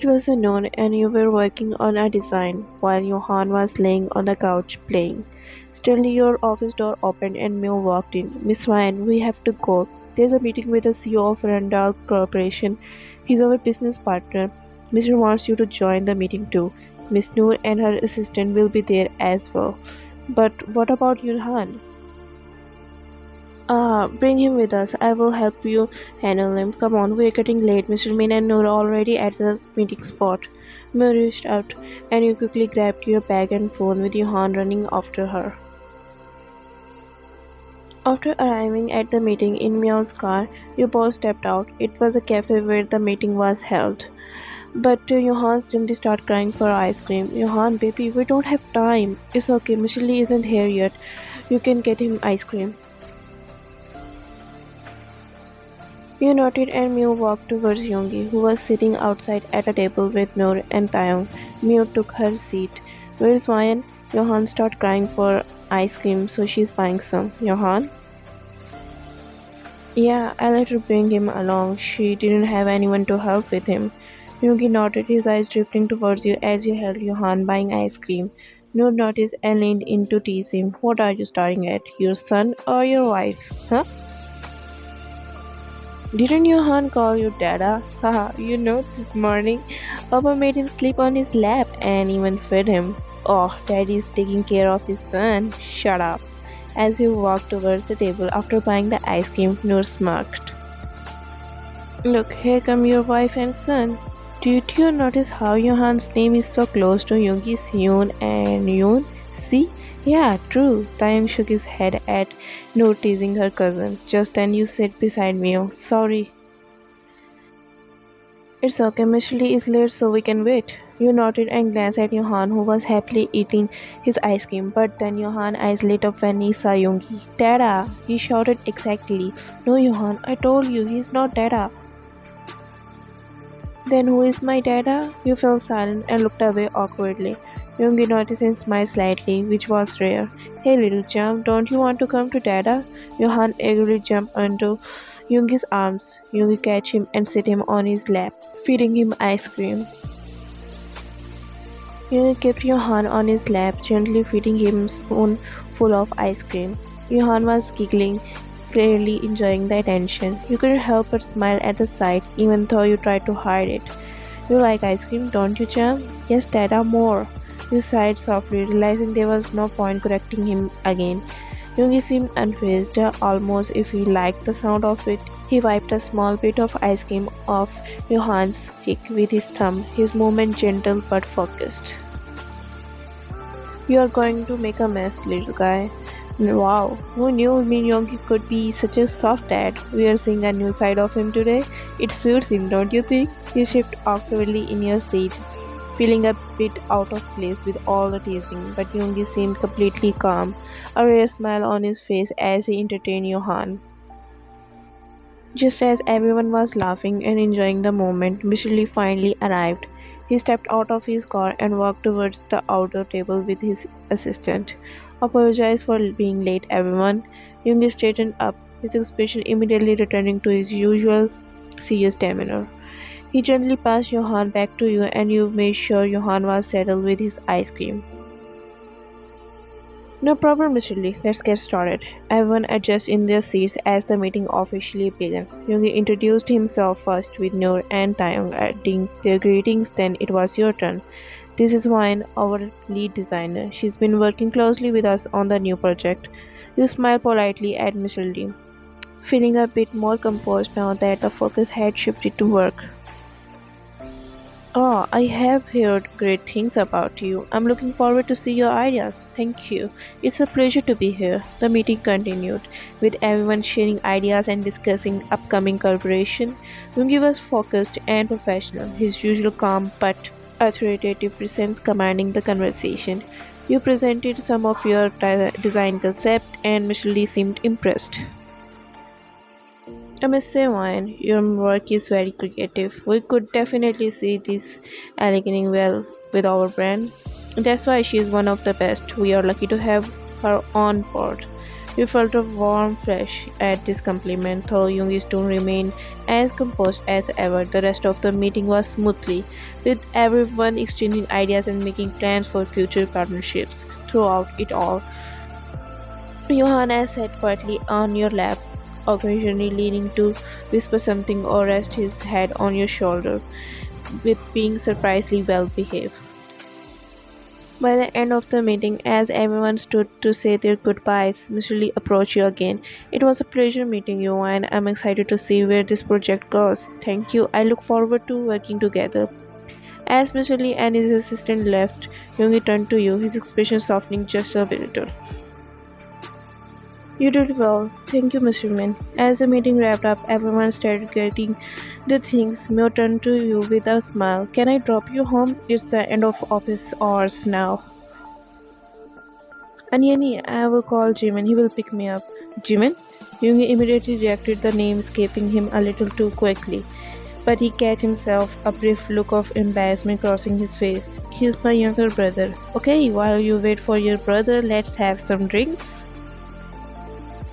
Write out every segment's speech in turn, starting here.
It was noon and you were working on a design while Johan was laying on the couch playing. Suddenly your office door opened and Mio walked in. Miss Ryan, we have to go. There's a meeting with the CEO of Randall Corporation. He's our business partner. Mr. wants you to join the meeting too. Miss Noor and her assistant will be there as well. But what about Johan? Bring him with us. I will help you handle him. Come on, we're getting late. Mr. Min and Noor are already at the meeting spot. Noor reached out, and you quickly grabbed your bag and phone with Johan running after her. After arriving at the meeting in Meow's car, you both stepped out. It was a cafe where the meeting was held. But Johan suddenly started crying for ice cream. Johan, baby, we don't have time. It's okay, Mr. Lee isn't here yet. You can get him ice cream. You nodded and Mew walked towards Yoongi, who was sitting outside at a table with Noor and Taeyong. Mew took her seat. Where's Ryan? Johan started crying for ice cream, so she's buying some. Johan? Yeah, I let her bring him along. She didn't have anyone to help with him. Yoongi nodded, his eyes drifting towards you as you held Johan buying ice cream. Noor noticed and leaned in to tease him. What are you staring at? Your son or your wife? Huh? Didn't Johan call you Dada? Haha, this morning Papa made him sleep on his lap and even fed him. Oh, Daddy's taking care of his son. Shut up. As he walked towards the table after buying the ice cream, Noor smirked. Look, here come your wife and son. Did you notice how Johan's name is so close to Yoongi's Yoon and Yoon? See? Yeah, true. Taeyong shook his head at Noor teasing her cousin. Just then you sit beside me. Oh, sorry. It's okay, Mr. Lee is late so we can wait. You nodded and glanced at Johan who was happily eating his ice cream. But then Johan's eyes lit up when he saw Yoongi. Dada! He shouted excitedly. No, Johan, I told you, he's not Dada. Then who is my dada? You fell silent and looked away awkwardly. Yoongi noticed and smiled slightly, which was rare. Hey little chum, don't you want to come to dada? Johan eagerly jumped onto Yoongi's arms. Yoongi catch him and sit him on his lap, feeding him ice cream. Yoongi kept Johan on his lap, gently feeding him a spoonful of ice cream. Johan was giggling, clearly enjoying the attention. You couldn't help but smile at the sight, even though you tried to hide it. You like ice cream, don't you, Cham? Yes, Dada, more. You sighed softly, realizing there was no point correcting him again. Yoongi seemed unfazed, almost if he liked the sound of it. He wiped a small bit of ice cream off Johan's cheek with his thumb, his movement gentle but focused. You are going to make a mess, little guy. Wow, who knew Min Yoongi could be such a soft dad? We are seeing a new side of him today. It suits him, don't you think? You shift awkwardly in your seat, feeling a bit out of place with all the teasing, but Yoongi seemed completely calm, a rare smile on his face as he entertained Johan. Just as everyone was laughing and enjoying the moment, Mr. Lee finally arrived. He stepped out of his car and walked towards the outdoor table with his assistant. Apologize for being late, everyone. Yoongi straightened up, his expression immediately returning to his usual serious demeanor. He gently passed Johan back to you and you made sure Johan was settled with his ice cream. No problem, Mr. Lee. Let's get started. Everyone adjusted in their seats as the meeting officially began. Yoongi introduced himself first with Noor and Taeyong adding their greetings, then it was your turn. This is Wine, our lead designer. She's been working closely with us on the new project. You smile politely at Mr. Lee, feeling a bit more composed now that the focus had shifted to work. Oh, I have heard great things about you. I'm looking forward to see your ideas. Thank you. It's a pleasure to be here. The meeting continued, with everyone sharing ideas and discussing upcoming collaboration. Yoongi was focused and professional, his usual calm but authoritative presence commanding the conversation. You presented some of your design concept and Mr. Lee seemed impressed. I must say, Ryan, your work is very creative. We could definitely see this aligning well with our brand. That's why she is one of the best. We are lucky to have her on board. You felt a warm flush at this compliment, though Yoongi's tone remained as composed as ever. The rest of the meeting was smoothly, with everyone exchanging ideas and making plans for future partnerships. Throughout it all, Johanna sat quietly on your lap, occasionally leaning to whisper something or rest his head on your shoulder, with being surprisingly well behaved. By the end of the meeting, as everyone stood to say their goodbyes, Mr. Lee approached you again. It was a pleasure meeting you, and I'm excited to see where this project goes. Thank you. I look forward to working together. As Mr. Lee and his assistant left, Yoongi turned to you, his expression softening just a little. You did well. Thank you, Mr. Min. As the meeting wrapped up, everyone started getting the things. Mio turned to you with a smile. Can I drop you home? It's the end of office hours now. Anyani, I will call Jimin. He will pick me up. Jimin? Yoongi immediately reacted, the name escaping him a little too quickly. But he catch himself, a brief look of embarrassment crossing his face. He's my younger brother. Okay, while you wait for your brother, let's have some drinks.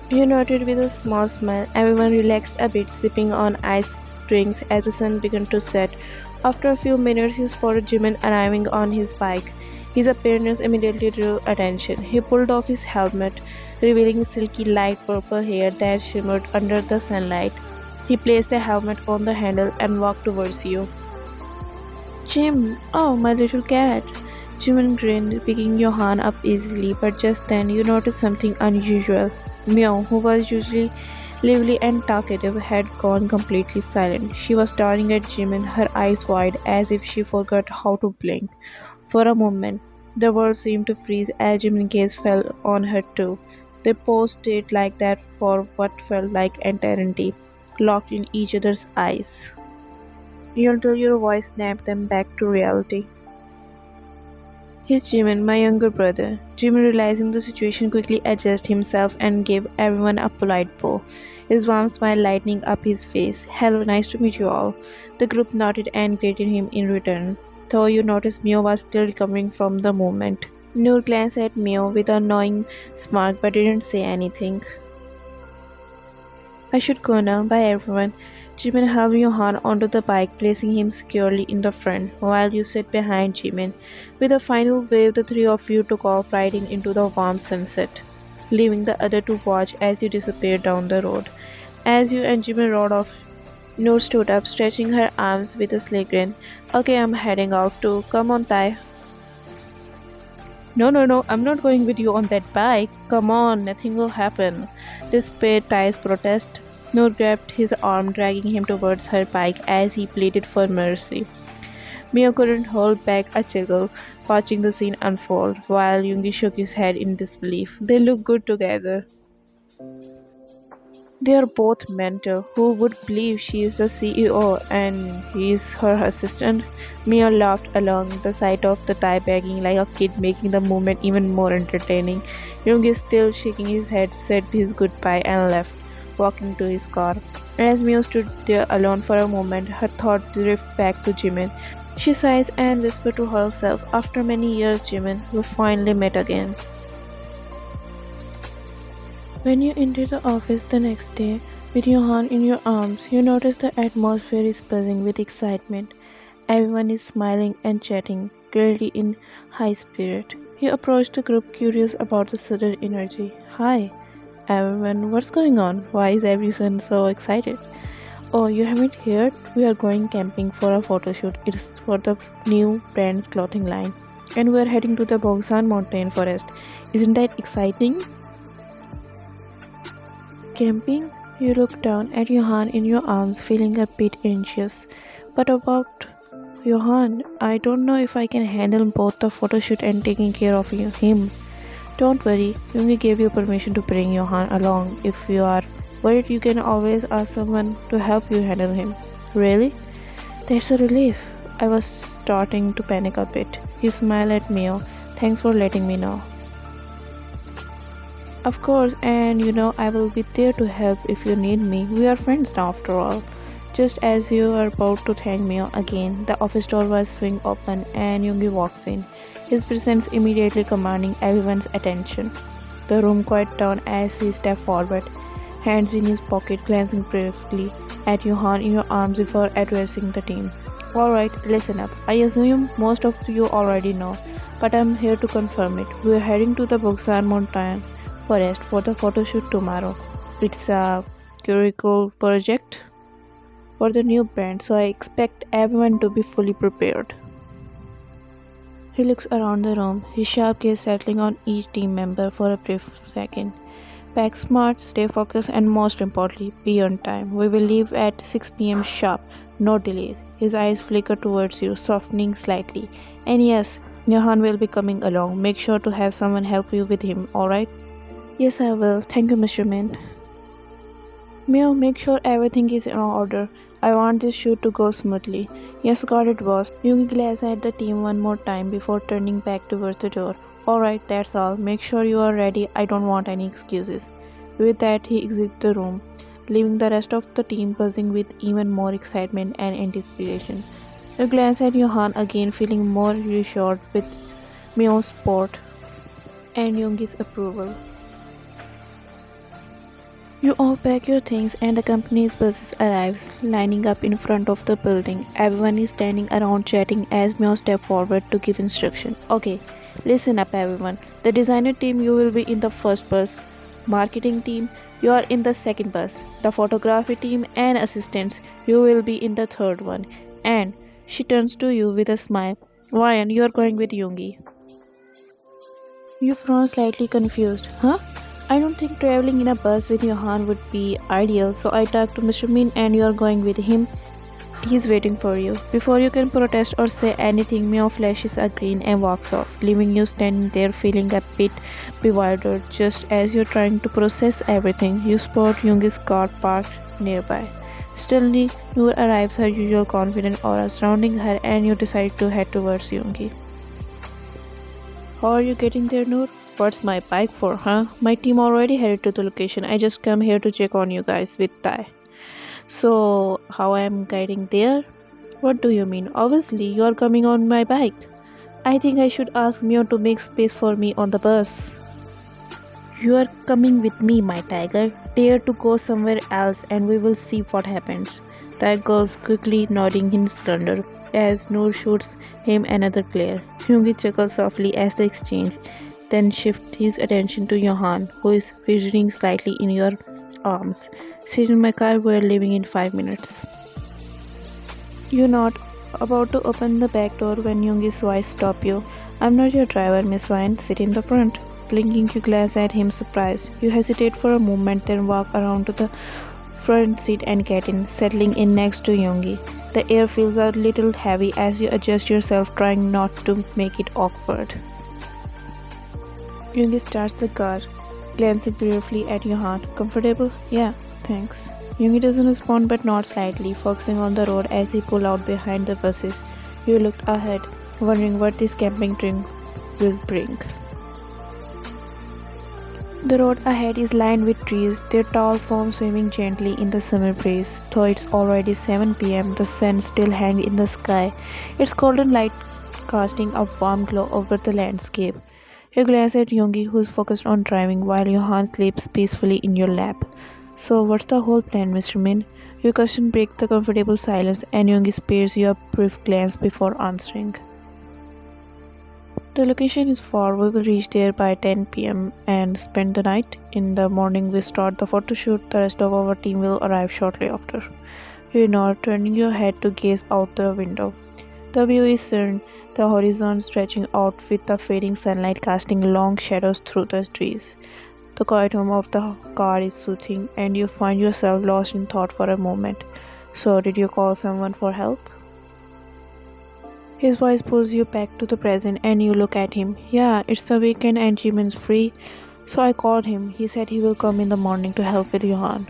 He nodded with a small smile. Everyone relaxed a bit, sipping on iced drinks as the sun began to set. After a few minutes, he spotted Jimin arriving on his bike. His appearance immediately drew attention. He pulled off his helmet, revealing silky light purple hair that shimmered under the sunlight. He placed the helmet on the handle and walked towards you. Jim, oh, my little cat. Jimin grinned, picking Johan up easily, but just then you noticed something unusual. Meow, who was usually lively and talkative, had gone completely silent. She was staring at Jimin, her eyes wide as if she forgot how to blink. For a moment, the world seemed to freeze as Jimin's gaze fell on her too. They both stayed like that for what felt like eternity, locked in each other's eyes. Until your voice snapped them back to reality. He's Jimin, my younger brother. Jimin, realizing the situation, quickly adjusted himself and gave everyone a polite bow, his warm smile lighting up his face. Hello, nice to meet you all. The group nodded and greeted him in return, though you noticed Mio was still recovering from the moment. Noor glanced at Mio with a knowing smirk but didn't say anything. I should go now. Bye, everyone. Jimin helped Johan onto the bike, placing him securely in the front, while you sat behind Jimin. With a final wave, the three of you took off, riding into the warm sunset, leaving the other to watch as you disappeared down the road. As you and Jimin rode off, Noor stood up, stretching her arms with a slight grin. Okay, I'm heading out too. Come on, Tai. No, no, no, I'm not going with you on that bike. Come on, nothing will happen. Despite Tai's protest, Noor grabbed his arm, dragging him towards her bike as he pleaded for mercy. Mio couldn't hold back a chuckle, watching the scene unfold, while Yoongi shook his head in disbelief. They look good together. They are both mentor. Who would believe she is the CEO and he is her assistant? Mia laughed along, the sight of the tie begging like a kid making the moment even more entertaining. Yoongi, still shaking his head, said his goodbye and left, walking to his car. As Mio stood there alone for a moment, her thought drifted back to Jimin. She sighed and whispered to herself, after many years, Jimin, we finally met again. When you enter the office the next day, with Johan in your arms, you notice the atmosphere is buzzing with excitement. Everyone is smiling and chatting, clearly in high spirit. You approach the group curious about the sudden energy. Hi, everyone, what's going on? Why is everyone so excited? Oh, you haven't heard? We are going camping for a photo shoot. It's for the new brand's clothing line. And we are heading to the Bogsan mountain forest. Isn't that exciting? Camping? You look down at Johan in your arms, feeling a bit anxious. But about Johan, I don't know if I can handle both the photo shoot and taking care of him. Don't worry, Yoongi gave you permission to bring Johan along. If you are worried, you can always ask someone to help you handle him. Really? That's a relief. I was starting to panic a bit. He smiled at Mio. Thanks for letting me know. Of course, and you know I will be there to help if you need me. We are friends now after all. Just as you are about to thank me again, the office door was swing open and Yoongi walks in, his presence immediately commanding everyone's attention. The room quiets down as he steps forward, hands in his pocket, glancing briefly at Johan in your arms before addressing the team. Alright, listen up. I assume most of you already know, but I'm here to confirm it. We're heading to the Buxar Mountain Forest for the photo shoot tomorrow. It's a curricle project for the new brand, so I expect everyone to be fully prepared. He looks around the room, his sharp gaze settling on each team member for a brief second. Pack smart, stay focused, and most importantly, be on time. We will leave at 6 p.m. sharp, no delays. His eyes flicker towards you, softening slightly. And yes, Johan will be coming along. Make sure to have someone help you with him, alright? Yes, I will. Thank you, Mr. Min. Mio, make sure everything is in order. I want this shoot to go smoothly. Yes, got it, boss. Yoongi glanced at the team one more time before turning back towards the door. Alright, that's all. Make sure you are ready. I don't want any excuses. With that, he exits the room, leaving the rest of the team buzzing with even more excitement and anticipation. You glance at Johan again, feeling more reassured with Mio's support and Yoongi's approval. You all pack your things and the company's buses arrives, lining up in front of the building. Everyone is standing around chatting as Mio steps forward to give instruction. Okay, listen up everyone. The designer team, you will be in the first bus. Marketing team, you are in the second bus. The photography team and assistants, you will be in the third one. And she turns to you with a smile. Ryan, you are going with Yoongi. You frown slightly confused. Huh? I don't think traveling in a bus with Johan would be ideal, so I talked to Mr. Min and you are going with him. He's waiting for you. Before you can protest or say anything, Mio flashes a grin and walks off, leaving you standing there feeling a bit bewildered. Just as you're trying to process everything, you spot Yoongi's car parked nearby. Suddenly, Noor arrives, her usual confident aura surrounding her, and you decide to head towards Yoongi. How are you getting there, Noor? What's my bike for, huh? My team already headed to the location. I just come here to check on you guys with Thai. So, how I am getting there? What do you mean? Obviously, you are coming on my bike. I think I should ask Mio to make space for me on the bus. You are coming with me, my tiger. Dare to go somewhere else and we will see what happens. The girl quickly nodding in surrender as Noor shoots him another glare. Yoongi chuckles softly as they exchange, then shift his attention to Johan, who is fidgeting slightly in your arms. Sit in my car, we're leaving in 5 minutes. You're not about to open the back door when Yoongi's voice stops you. I'm not your driver, Miss Wine. Sit in the front. Blinking, you glance at him surprised. You hesitate for a moment, then walk around to the front seat and get in, settling in next to Yoongi. The air feels a little heavy as you adjust yourself, trying not to make it awkward. Yoongi starts the car, glancing briefly at Johan. Comfortable? Yeah, thanks. Yoongi doesn't respond but nods slightly, focusing on the road as he pulls out behind the buses. You looked ahead, wondering what this camping trip will bring. The road ahead is lined with trees, their tall forms swimming gently in the summer breeze. Though it's already 7 p.m., the sun still hangs in the sky, its golden light casting a warm glow over the landscape. You glance at Yoongi, who's focused on driving, while Johan sleeps peacefully in your lap. So, what's the whole plan, Mr. Min? Your question breaks the comfortable silence, and Yoongi spares you a brief glance before answering. The location is far. We will reach there by 10 p.m. and spend the night. In the morning, we start the photo shoot. The rest of our team will arrive shortly after. You nod, turning your head to gaze out the window. The view is serene, the horizon stretching out with the fading sunlight casting long shadows through the trees. The quiet hum of the car is soothing, and you find yourself lost in thought for a moment. So, did you call someone for help? His voice pulls you back to the present, and you look at him. Yeah, it's the weekend and Jimin's free, so I called him. He said he will come in the morning to help with Johan.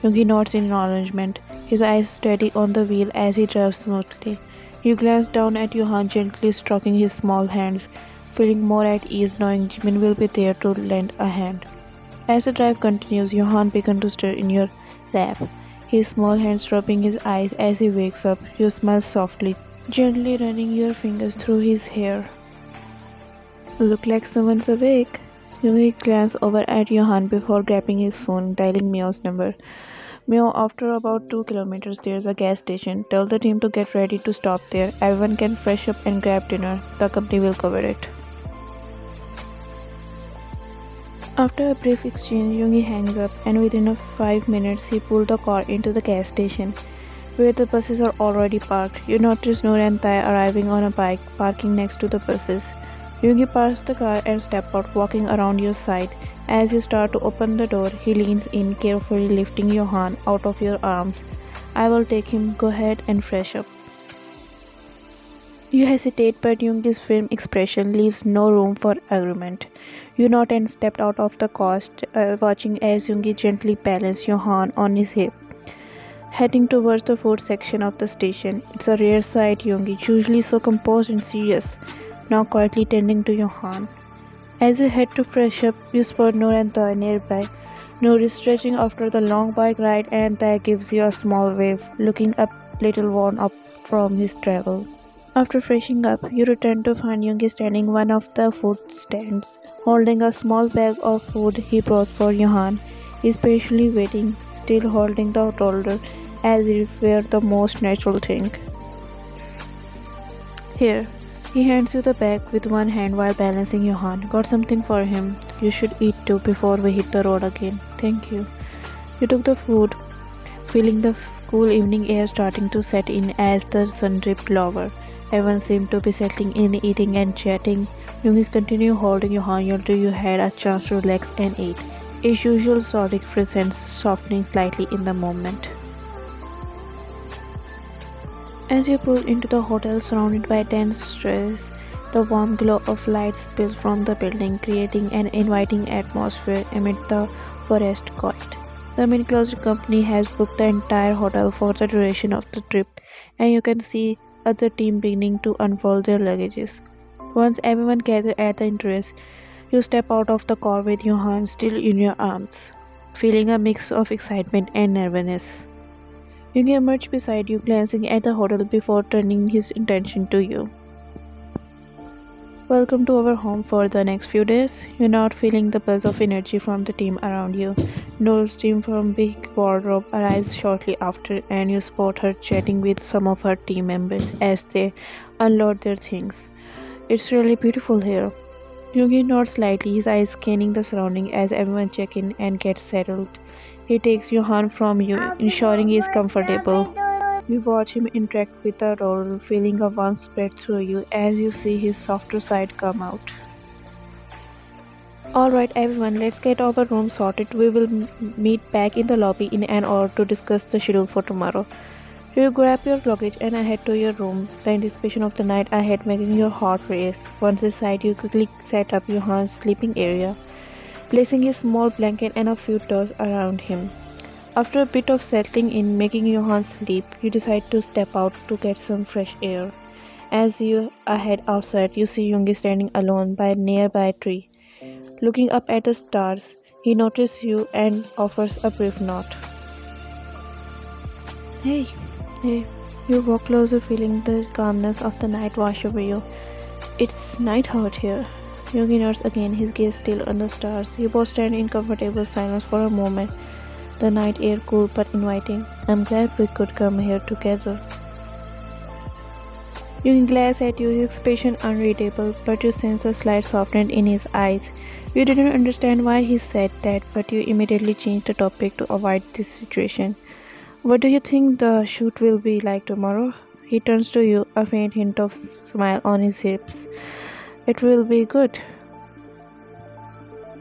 Yoongi nods in acknowledgement, his eyes steady on the wheel as he drives smoothly. You glance down at Johan, gently stroking his small hands, feeling more at ease knowing Jimin will be there to lend a hand. As the drive continues, Johan begins to stir in your lap, his small hands rubbing his eyes as he wakes up. You smile softly, gently running your fingers through his hair. Look like someone's awake. Yoongi glanced over at Johan before grabbing his phone, dialing Mio's number. Mio, after about 2 kilometers, there's a gas station. Tell the team to get ready to stop there. Everyone can fresh up and grab dinner. The company will cover it. After a brief exchange, Yoongi hangs up, and within 5 minutes, he pulled the car into the gas station, where the buses are already parked. You notice Noor and Tai arriving on a bike, parking next to the buses. Yoongi parks the car and steps out, walking around your side. As you start to open the door, he leans in, carefully lifting Johan out of your arms. I will take him. Go ahead and fresh up. You hesitate, but Yoongi's firm expression leaves no room for argument. You nod and stepped out of the car, watching as Yoongi gently balanced Johan on his hip. Heading towards the food section of the station, it's a rare sight. Yoongi, usually so composed and serious, now quietly tending to Johan. As you head to fresh up, you spot Noor and Tai nearby. Noor is stretching after the long bike ride, and Tai gives you a small wave, looking a little worn up from his travel. After freshening up, you return to find Yoongi standing one of the food stands, holding a small bag of food he brought for Johan. He is patiently waiting, still holding the toddler as if it were the most natural thing. Here, he hands you the bag with one hand while balancing Johan. Got something for him. You should eat too before we hit the road again. Thank you. You took the food, feeling the cool evening air starting to set in as the sun dripped lower. Everyone seemed to be settling in, eating and chatting. Yoongi continued holding Johan until you had a chance to relax and eat. His usual Nordic presence softening slightly in the moment. As you pull into the hotel surrounded by dense trees, the warm glow of light spills from the building, creating an inviting atmosphere amid the forest quiet. The mid-closed company has booked the entire hotel for the duration of the trip, and you can see other team beginning to unfold their luggages. Once everyone gathers at the entrance, you step out of the car with your hand still in your arms, feeling a mix of excitement and nervousness. Yoongi emerges beside you, glancing at the hotel before turning his attention to you. Welcome to our home for the next few days. You're not feeling the buzz of energy from the team around you. Noor's team from big wardrobe arrives shortly after, and you spot her chatting with some of her team members as they unload their things. It's really beautiful here. Yoongi nods slightly, his eyes scanning the surrounding as everyone checks in and gets settled. He takes Johan from you, ensuring he is comfortable. You watch him interact with the doll, feeling a warmth spread through you as you see his softer side come out. Alright everyone, let's get our room sorted. We will meet back in the lobby in an hour to discuss the schedule for tomorrow. You grab your luggage and head to your room, the anticipation of the night ahead making your heart race. Once inside, you quickly set up Johan's sleeping area, placing his small blanket and a few toys around him. After a bit of settling in, making Johan sleep, you decide to step out to get some fresh air. As you head outside, you see Yoongi standing alone by a nearby tree. Looking up at the stars, he notices you and offers a brief nod. Hey, hey. You walk closer, feeling the calmness of the night wash over you. It's night out here. Yoongi nods again, his gaze still on the stars. You both stand in comfortable silence for a moment. The night air cool but inviting. I'm glad we could come here together. Yoongi glares at you, his expression unreadable, but you sense a slight softness in his eyes. You didn't understand why he said that, but you immediately changed the topic to avoid this situation. What do you think the shoot will be like tomorrow? He turns to you, a faint hint of smile on his lips. It will be good.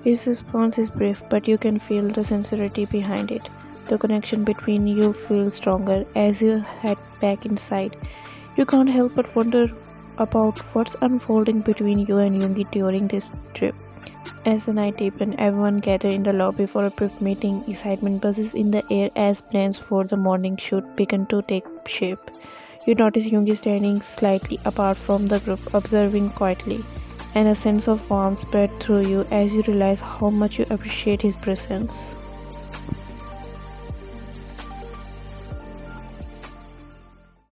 His response is brief, but you can feel the sincerity behind it. The connection between you feels stronger as you head back inside. You can't help but wonder about what's unfolding between you and Yoongi during this trip. As the night deepens, everyone gathers in the lobby for a brief meeting. Excitement buzzes in the air as plans for the morning shoot begin to take shape. You notice Yoongi standing slightly apart from the group, observing quietly, and a sense of warmth spread through you as you realize how much you appreciate his presence.